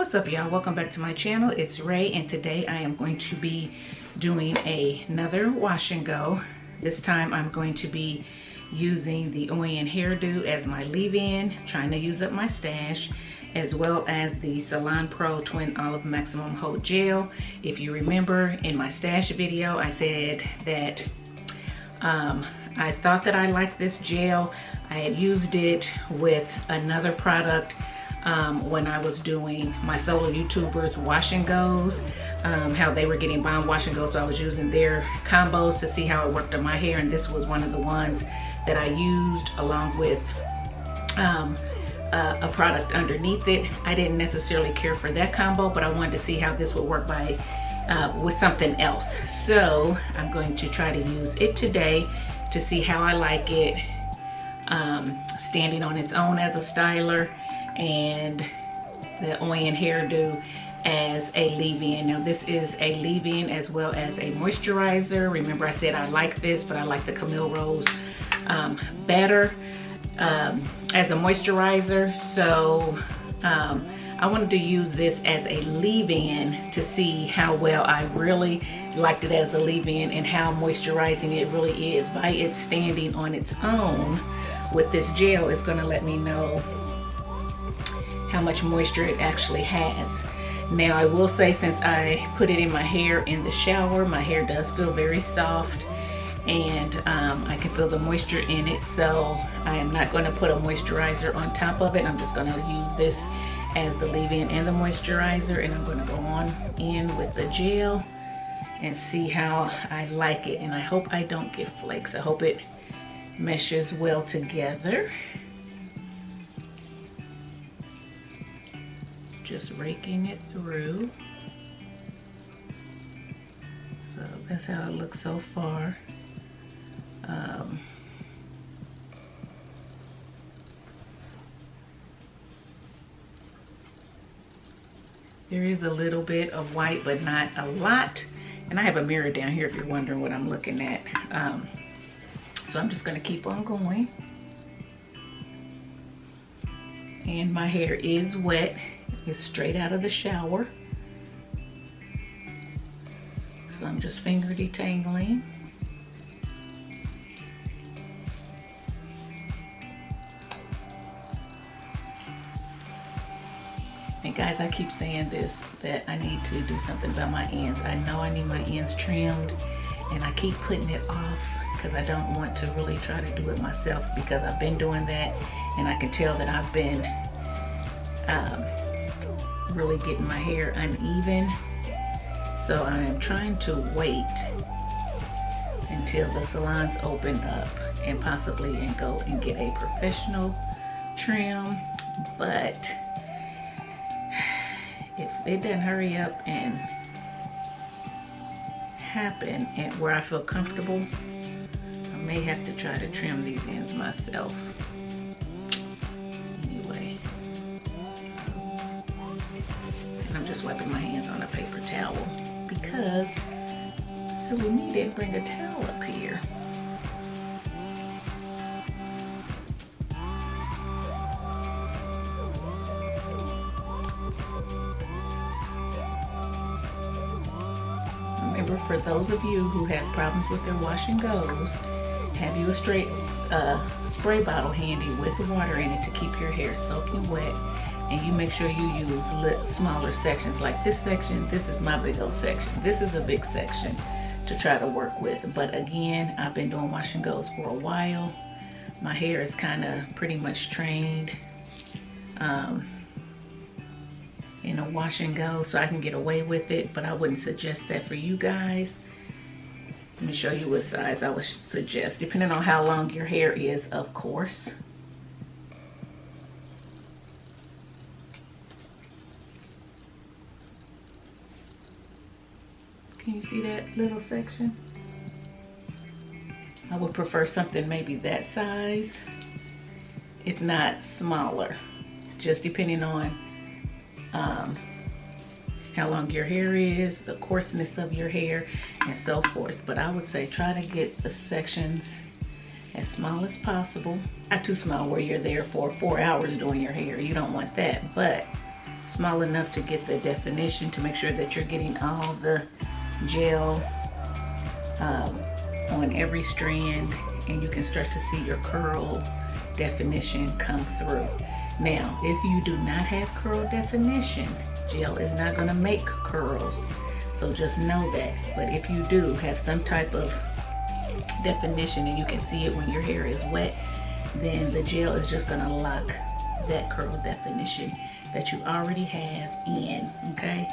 What's up, y'all? Welcome back to my channel. It's Ray, and today I am going to be doing another wash and go. This time I'm going to be using the Oyin hairdo as my leave-in, trying to use up my stash, as well as the Salon Pro Twin Olive Maximum Hold Gel. If you remember in my stash video, I said that I thought that I liked this gel. I had used it with another product when I was doing my fellow YouTubers wash and goes, how they were getting bomb wash and goes, so I was using their combos to see how it worked on my hair, and this was one of the ones that I used along with a product underneath it. I didn't necessarily care for that combo, but I wanted to see how this would work with something else. So I'm going to try to use it today to see how I like it, standing on its own as a styler, and the Oyin hairdo as a leave-in. Now this is a leave-in as well as a moisturizer. Remember I said I like this, but I like the Camille Rose better as a moisturizer. So I wanted to use this as a leave-in to see how well I really liked it as a leave-in and how moisturizing it really is. By it standing on its own with this gel, it's going to let me know how much moisture it actually has. Now I will say, since I put it in my hair in the shower, my hair does feel very soft, and I can feel the moisture in it, so I am not going to put a moisturizer on top of it. I'm just going to use this as the leave-in and the moisturizer, and I'm going to go on in with the gel and see how I like it. And I hope I don't get flakes. I hope it meshes well together. Just raking it through. So that's how it looks so far. There is a little bit of white, but not a lot. And I have a mirror down here if you're wondering what I'm looking at. So I'm just going to keep on going. And my hair is wet. It's straight out of the shower. So I'm just finger detangling. And guys, I keep saying this, that I need to do something about my ends. I know I need my ends trimmed, and I keep putting it off because I don't want to really try to do it myself, because I've been doing that and I can tell that I've been really getting my hair uneven. So I am trying to wait until the salons open up and possibly go and get a professional trim. But if it doesn't hurry up and happen and where I feel comfortable, I may have to try to trim these ends myself. Anyway, and I'm just wiping my hands on a paper towel because silly me didn't bring a towel up here. Remember, for those of you who have problems with their wash and goes, have you a straight spray bottle handy with the water in it to keep your hair soaking wet, and you make sure you use smaller sections like this section. This is my big old section. This is a big section to try to work with. But again, I've been doing wash and goes for a while. My hair is kind of pretty much trained in a wash and go, so I can get away with it, but I wouldn't suggest that for you guys. Let me show you what size I would suggest, depending on how long your hair is, of course. Can you see that little section? I would prefer something maybe that size, if not smaller, just depending on how long your hair is, the coarseness of your hair, and so forth. But I would say try to get the sections as small as possible. Not too small where you're there for 4 hours doing your hair. You don't want that, but small enough to get the definition, to make sure that you're getting all the gel on every strand, and you can start to see your curl definition come through. Now, if you do not have curl definition, gel is not going to make curls, so just know that. But if you do have some type of definition and you can see it when your hair is wet, then the gel is just going to lock that curl definition that you already have in, okay?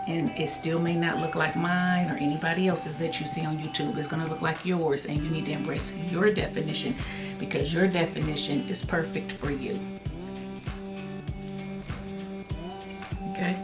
And it still may not look like mine or anybody else's that you see on YouTube. It's gonna look like yours, and you need to embrace your definition, because your definition is perfect for you. Okay?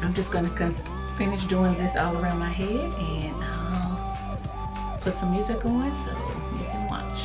I'm just going to finish doing this all around my head, and I'll put some music on so you can watch.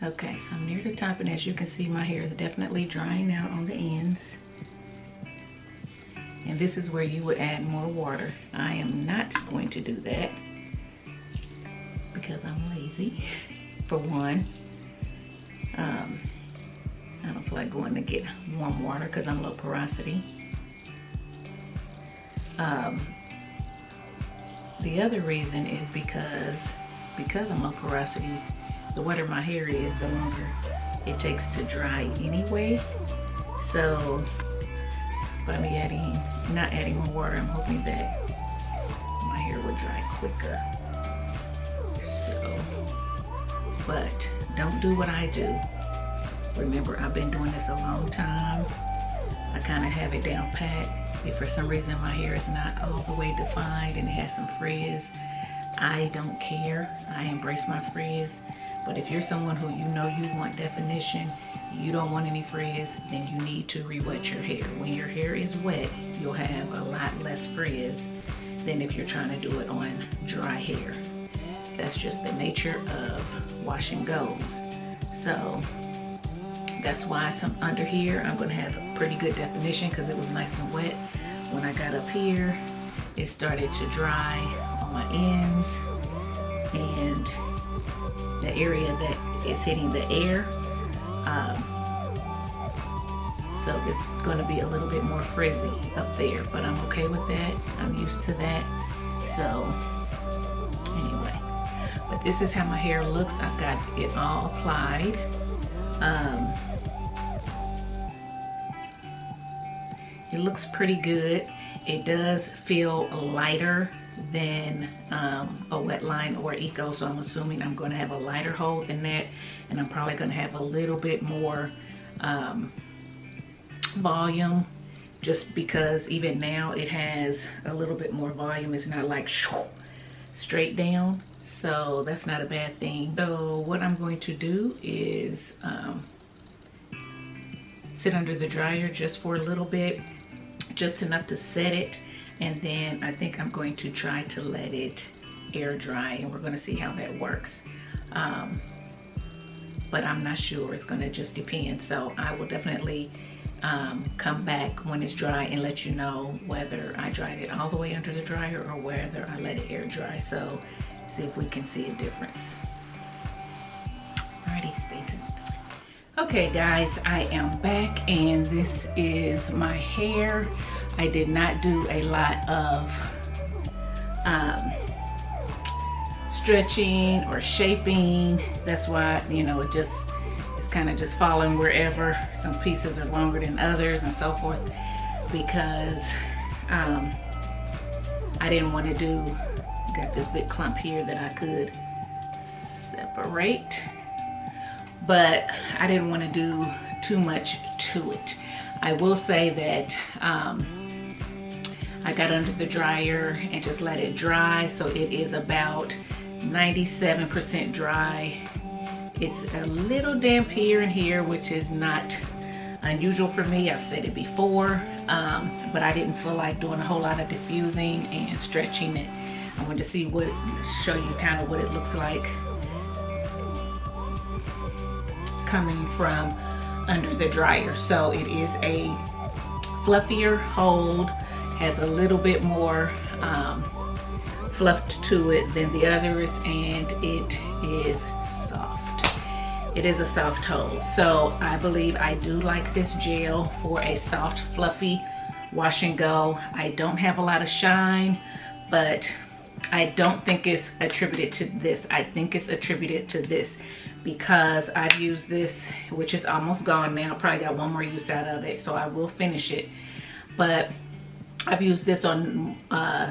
Okay, so I'm near the top, and as you can see, my hair is definitely drying out on the ends. And this is where you would add more water. I am not going to do that because I'm lazy, for one. I don't feel like going to get warm water because I'm low porosity. The other reason is because I'm low porosity, the wetter my hair is, the longer it takes to dry anyway. So by me not adding more water, I'm hoping that my hair will dry quicker. So, but don't do what I do. Remember, I've been doing this a long time. I kind of have it down pat. If for some reason my hair is not all the way defined and it has some frizz, I don't care. I embrace my frizz. But if you're someone who you know you want definition, you don't want any frizz, then you need to re-wet your hair. When your hair is wet, you'll have a lot less frizz than if you're trying to do it on dry hair. That's just the nature of wash and goes. So that's why some under here, I'm gonna have a pretty good definition because it was nice and wet. When I got up here, it started to dry on my ends, and the area that is hitting the air. so it's going to be a little bit more frizzy up there, but I'm okay with that. I'm used to that. So anyway, but this is how my hair looks. I've got it all applied. It looks pretty good. It does feel lighter than a wet line or eco, so I'm assuming I'm going to have a lighter hold than that, and I'm probably going to have a little bit more volume, just because even now it has a little bit more volume. It's not like straight down, so that's not a bad thing. So what I'm going to do is sit under the dryer just for a little bit, just enough to set it, and then I think I'm going to try to let it air dry, and we're going to see how that works. But I'm not sure. It's going to just depend. So I will definitely come back when it's dry and let you know whether I dried it all the way under the dryer or whether I let it air dry. So see if we can see a difference. Alrighty, stay tuned. Okay guys, I am back, and this is my hair. I did not do a lot of stretching or shaping. That's why, you know, it's kind of just falling wherever. Some pieces are longer than others and so forth, because I didn't want to do, got this big clump here that I could separate, but I didn't want to do too much to it. I will say that I got under the dryer and just let it dry, so it is about 97% dry. It's a little damp here and here, which is not unusual for me. I've said it before, but I didn't feel like doing a whole lot of diffusing and stretching it. I wanted to see show you kind of what it looks like coming from under the dryer. So it is a fluffier hold, has a little bit more fluff to it than the others, and it is soft. It is a soft hold. So I believe I do like this gel for a soft, fluffy wash and go. I don't have a lot of shine, but I don't think it's attributed to this. I think it's attributed to this because I've used this, which is almost gone now. Probably got one more use out of it, so I will finish it. But I've used this on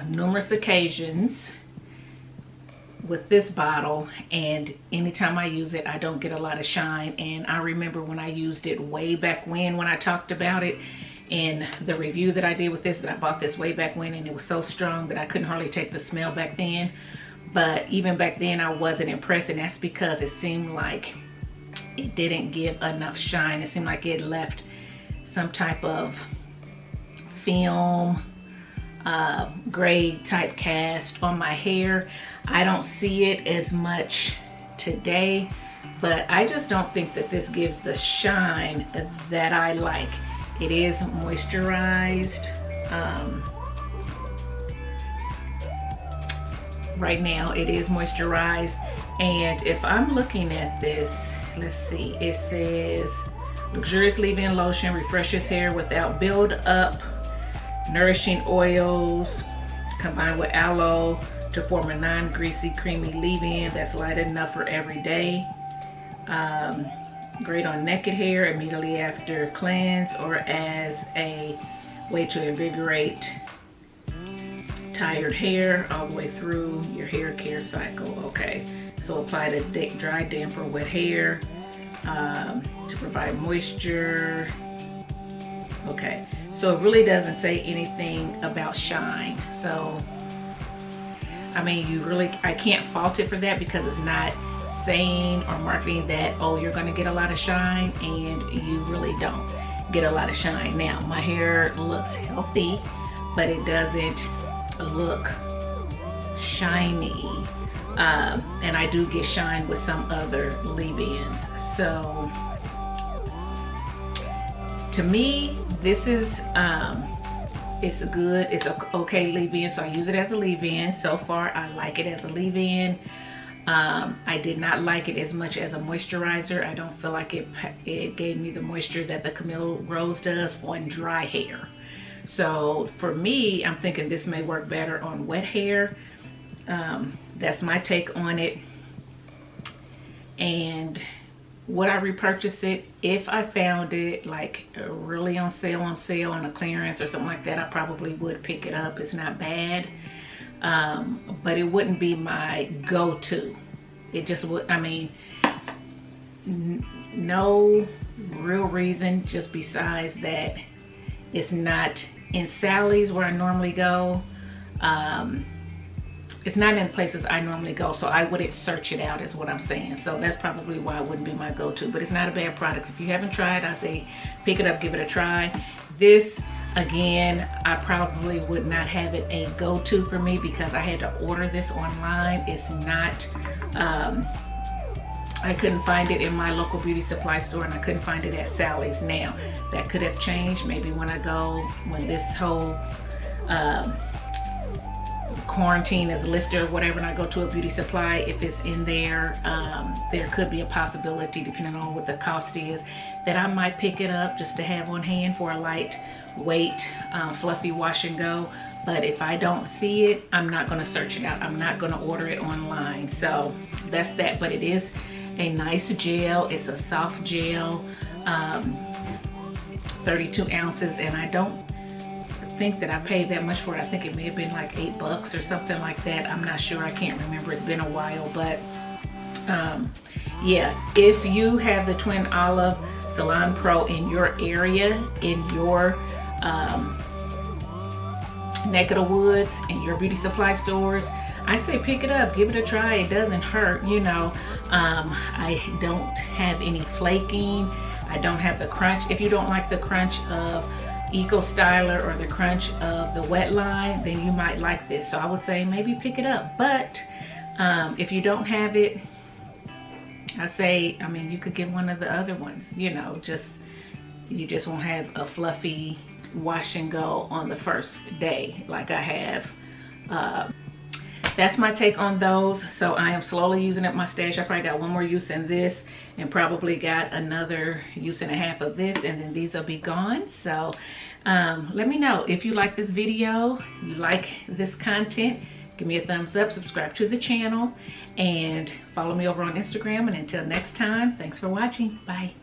numerous occasions with this bottle, and anytime I use it, I don't get a lot of shine. And I remember when I used it way back when I talked about it in the review that I did with this, that I bought this way back when, and it was so strong that I couldn't hardly take the smell back then. But even back then I wasn't impressed, and that's because it seemed like it didn't give enough shine. It seemed like it left some type of film, gray type cast on my hair. I don't see it as much today, but I just don't think that this gives the shine that I like. It is moisturized. Right now it is moisturized, and if I'm looking at this, let's see, it says luxurious leave-in lotion refreshes hair without build up, nourishing oils combined with aloe to form a non-greasy creamy leave-in that's light enough for every day. Great on naked hair immediately after cleanse, or as a way to invigorate tired hair all the way through your hair care cycle. Okay, so apply to dry, damp, or wet hair to provide moisture. Okay, so it really doesn't say anything about shine. So I mean, I can't fault it for that, because it's not saying or marketing that, oh, you're going to get a lot of shine, and you really don't get a lot of shine. Now my hair looks healthy, but it doesn't look shiny, and I do get shine with some other leave-ins. So to me, this is it's good, it's a okay leave-in, so I use it as a leave-in. So far I like it as a leave-in. I did not like it as much as a moisturizer. I don't feel like it gave me the moisture that the Camille Rose does on dry hair. So for me, I'm thinking this may work better on wet hair. That's my take on it. And would I repurchase it? If I found it like really on sale on a clearance or something like that, I probably would pick it up. It's not bad. But it wouldn't be my go-to. It just would, I mean, no real reason just besides that it's not in Sally's where I normally go. It's not in places I normally go, so I wouldn't search it out is what I'm saying. So that's probably why it wouldn't be my go-to, but it's not a bad product. If you haven't tried, I say pick it up, give it a try. This, again, I probably would not have it a go-to for me because I had to order this online. It's not, I couldn't find it in my local beauty supply store, and I couldn't find it at Sally's. Now, that could have changed maybe when this whole quarantine is lifted or whatever, and I go to a beauty supply. If it's in there, there could be a possibility, depending on what the cost is, that I might pick it up just to have on hand for a lightweight, fluffy wash and go. But if I don't see it, I'm not going to search it out. I'm not going to order it online. So that's that. But it is a nice gel. It's a soft gel, 32 ounces, and I don't think that I paid that much for it. I think it may have been like $8 or something like that. I'm not sure. I can't remember. It's been a while. But yeah, if you have the Twin Olive Salon Pro in your area, in your neck of the woods, in your beauty supply stores, I say pick it up, give it a try. It doesn't hurt, you know. I don't have any flaking. I don't have the crunch. If you don't like the crunch of Eco Styler or the crunch of the Wet Line, then you might like this. So I would say maybe pick it up. But if you don't have it, I say, I mean, you could get one of the other ones, you know, you just won't have a fluffy wash and go on the first day like I have. That's my take on those. So I am slowly using up my stash. I probably got one more use in this and probably got another use and a half of this, and then these will be gone. So let me know if you like this video, you like this content. Give me a thumbs up, subscribe to the channel, and follow me over on Instagram. And until next time, thanks for watching. Bye.